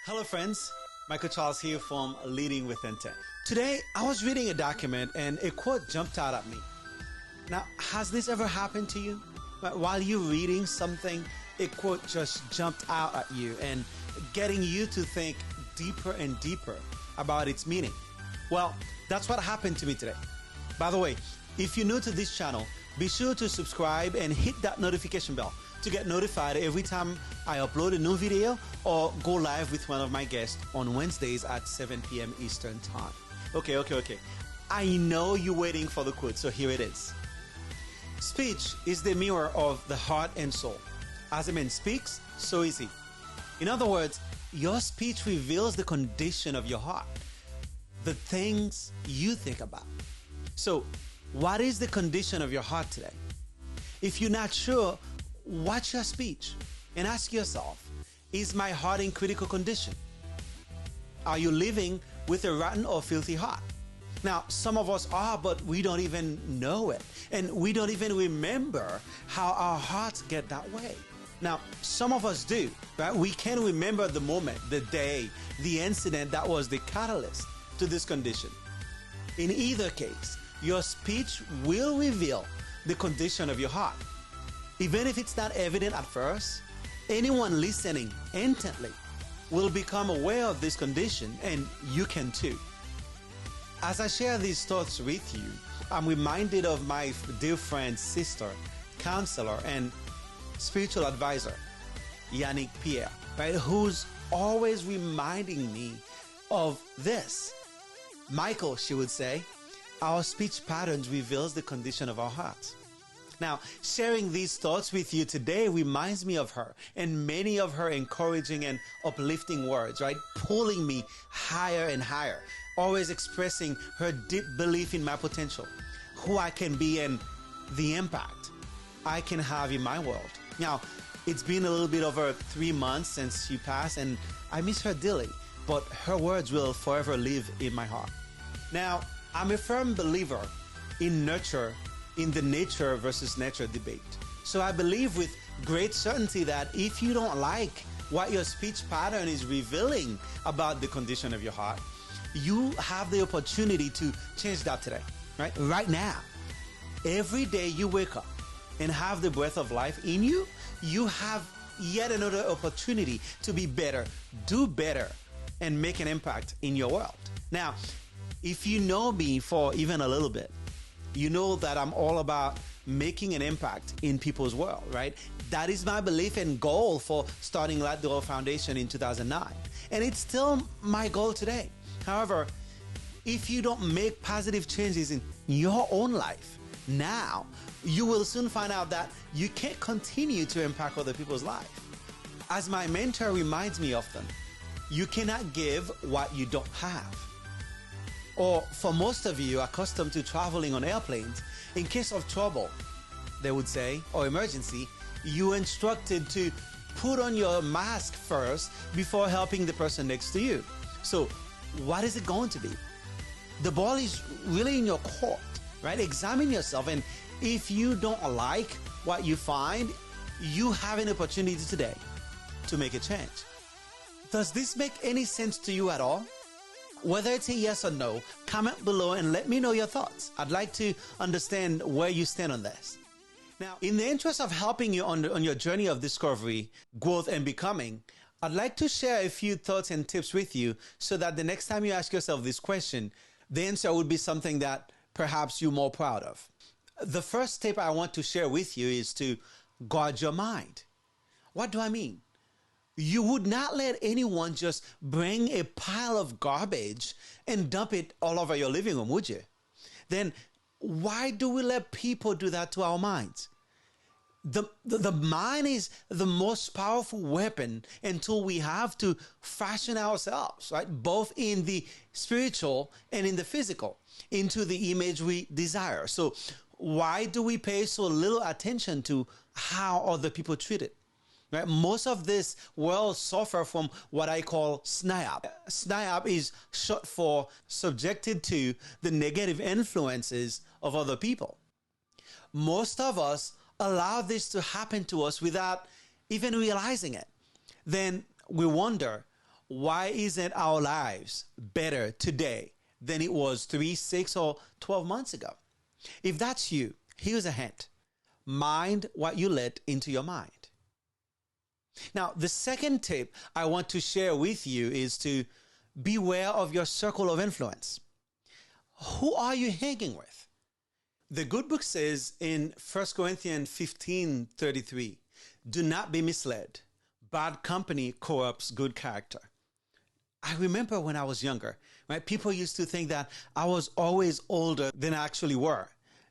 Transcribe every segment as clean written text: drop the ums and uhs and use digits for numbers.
Hello friends, Michael Charles here from Leading with Intent. Today I was reading a document and a quote jumped out at me. Now, has this ever happened to you? While you're reading something, a quote just jumped out at you and getting you to think deeper and deeper about its meaning. Well, that's what happened to me today. By the way, if you're new to this channel, be sure to subscribe and hit that notification bell to get notified every time I upload a new video or go live with one of my guests on Wednesdays at 7 p.m. Eastern Time. Okay. I know you're waiting for the quote, so here it is. Speech is the mirror of the heart and soul. As a man speaks, so is he. In other words, your speech reveals the condition of your heart, the things you think about. So, what is the condition of your heart today? If you're not sure, watch your speech and ask yourself, is my heart in critical condition? Are you living with a rotten or filthy heart? Now, some of us are, but we don't even know it. And we don't even remember how our hearts get that way. Now, some of us do, right? We can remember the moment, the day, the incident that was the catalyst to this condition. In either case, your speech will reveal the condition of your heart. Even if it's not evident at first, anyone listening intently will become aware of this condition, and you can too. As I share these thoughts with you, I'm reminded of my dear friend, sister, counselor, and spiritual advisor, Yannick Pierre, right? Who's always reminding me of this. Michael, she would say, our speech patterns reveals the condition of our hearts. Now, sharing these thoughts with you today reminds me of her and many of her encouraging and uplifting words, right? Pulling me higher and higher, always expressing her deep belief in my potential, who I can be, and the impact I can have in my world. Now, it's been a little bit over 3 months since she passed, and I miss her dearly, but her words will forever live in my heart. Now, I'm a firm believer in the nature versus nurture debate. So I believe with great certainty that if you don't like what your speech pattern is revealing about the condition of your heart, you have the opportunity to change that today, right? Right now. Every day you wake up and have the breath of life in you, you have yet another opportunity to be better, do better, and make an impact in your world. Now, if you know me for even a little bit, you know that I'm all about making an impact in people's world, right? That is my belief and goal for starting Light the World Foundation in 2009. And it's still my goal today. However, if you don't make positive changes in your own life now, you will soon find out that you can't continue to impact other people's life. As my mentor reminds me often, you cannot give what you don't have. Or for most of you accustomed to traveling on airplanes, in case of trouble, they would say, or emergency, you're instructed to put on your mask first before helping the person next to you. So what is it going to be? The ball is really in your court, right? Examine yourself, and if you don't like what you find, you have an opportunity today to make a change. Does this make any sense to you at all? Whether it's a yes or no, comment below and let me know your thoughts. I'd like to understand where you stand on this. Now, in the interest of helping you on your journey of discovery, growth, and becoming, I'd like to share a few thoughts and tips with you so that the next time you ask yourself this question, the answer would be something that perhaps you're more proud of. The first tip I want to share with you is to guard your mind. What do I mean? You would not let anyone just bring a pile of garbage and dump it all over your living room, would you? Then why do we let people do that to our minds? The mind is the most powerful weapon and tool we have to fashion ourselves, right? Both in the spiritual and in the physical, into the image we desire. So why do we pay so little attention to how other people treat it? Right? Most of this world suffer from what I call SNIAP. SNIAP is short for subjected to the negative influences of other people. Most of us allow this to happen to us without even realizing it. Then we wonder, why isn't our lives better today than it was 3, 6, or 12 months ago? If that's you, here's a hint. Mind what you let into your mind. Now, the second tip I want to share with you is to beware of your circle of influence. Who are you hanging with? The good book says in 1 Corinthians 15:33, do not be misled. Bad company corrupts good character. I remember when I was younger, right? People used to think that I was always older than I actually were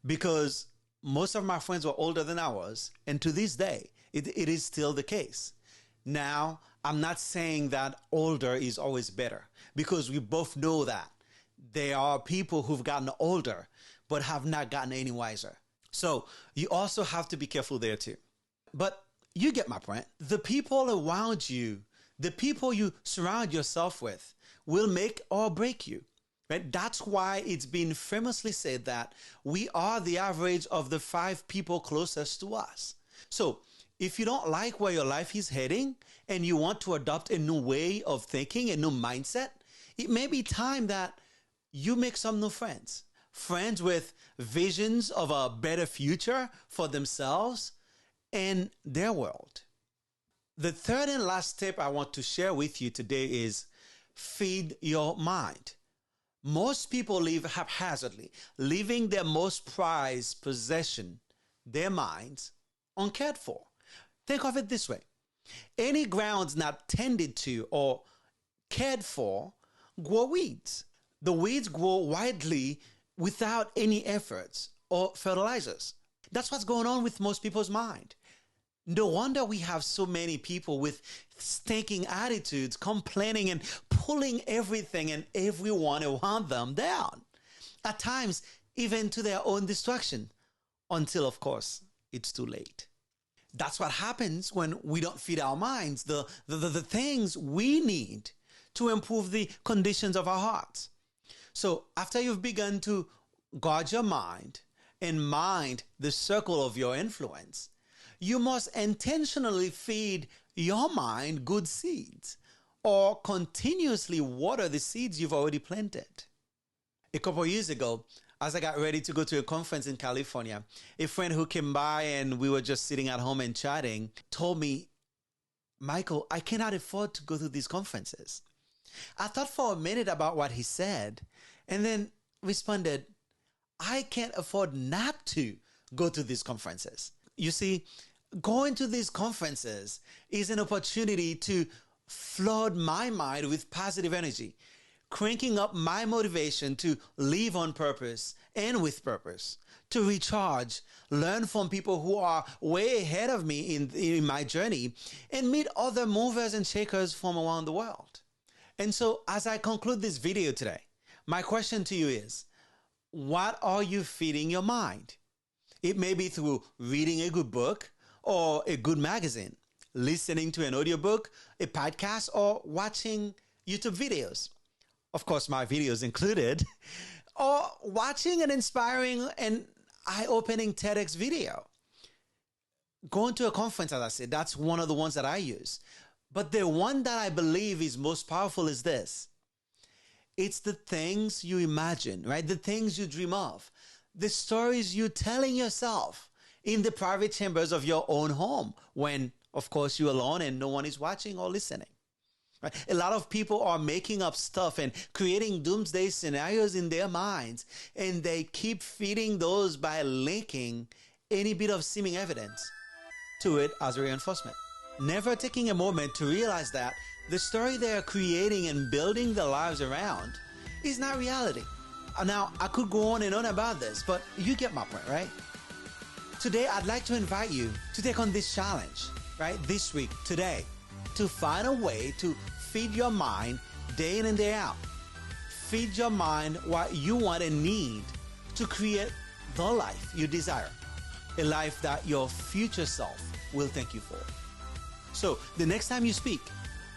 because most of my friends were older than I was. And to this day, it is still the case. Now, I'm not saying that older is always better because we both know that there are people who've gotten older but have not gotten any wiser. So you also have to be careful there too. But you get my point. The people around you, the people you surround yourself with will make or break you. Right? That's why it's been famously said that we are the average of the 5 people closest to us. So if you don't like where your life is heading and you want to adopt a new way of thinking, a new mindset, it may be time that you make some new friends. Friends with visions of a better future for themselves and their world. The third and last tip I want to share with you today is feed your mind. Most people live haphazardly, leaving their most prized possession, their minds, uncared for. Think of it this way. Any grounds not tended to or cared for grow weeds. The weeds grow widely without any efforts or fertilizers. That's what's going on with most people's mind. No wonder we have so many people with stinking attitudes, complaining and pulling everything and everyone around them down. At times, even to their own destruction. Until, of course, it's too late. That's what happens when we don't feed our minds the things we need to improve the conditions of our hearts. So after you've begun to guard your mind and mind the circle of your influence, you must intentionally feed your mind good seeds or continuously water the seeds you've already planted. A couple of years ago, as I got ready to go to a conference in California, a friend who came by and we were just sitting at home and chatting told me, Michael, I cannot afford to go to these conferences. I thought for a minute about what he said and then responded, I can't afford not to go to these conferences. You see, going to these conferences is an opportunity to flood my mind with positive energy, cranking up my motivation to live on purpose and with purpose, to recharge, learn from people who are way ahead of me in my journey, and meet other movers and shakers from around the world. And so as I conclude this video today, my question to you is, what are you feeding your mind? It may be through reading a good book or a good magazine, listening to an audiobook, a podcast, or watching YouTube videos. Of course, my videos included, or watching an inspiring and eye-opening TEDx video. Going to a conference, as I said, that's one of the ones that I use. But the one that I believe is most powerful is this. It's the things you imagine, right? The things you dream of. The stories you're telling yourself in the private chambers of your own home when, of course, you're alone and no one is watching or listening. Right? A lot of people are making up stuff and creating doomsday scenarios in their minds, and they keep feeding those by linking any bit of seeming evidence to it as a reinforcement. Never taking a moment to realize that the story they are creating and building their lives around is not reality. Now, I could go on and on about this, but you get my point, right? Today, I'd like to invite you to take on this challenge, right? This week, today, to find a way to feed your mind day in and day out. Feed your mind what you want and need to create the life you desire. A life that your future self will thank you for. So, the next time you speak,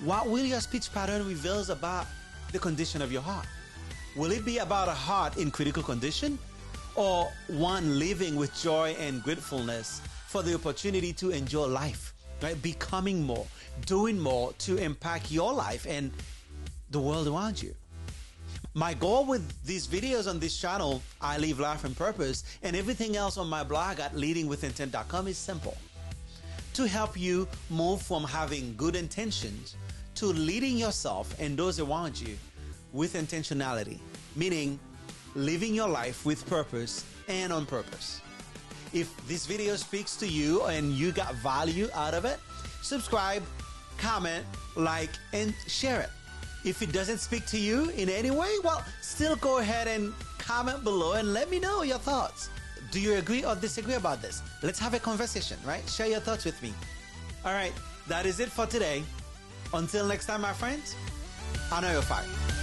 what will your speech pattern reveal about the condition of your heart? Will it be about a heart in critical condition, or one living with joy and gratefulness for the opportunity to enjoy life right? Becoming more, doing more to impact your life and the world around you. My goal with these videos on this channel, I Live Life and Purpose, and everything else on my blog at leadingwithintent.com is simple. To help you move from having good intentions to leading yourself and those around you with intentionality, meaning living your life with purpose and on purpose. If this video speaks to you and you got value out of it, subscribe, comment, like, and share it. If it doesn't speak to you in any way, well, still go ahead and comment below and let me know your thoughts. Do you agree or disagree about this? Let's have a conversation, right? Share your thoughts with me. All right, that is it for today. Until next time, my friends, I know you're fine.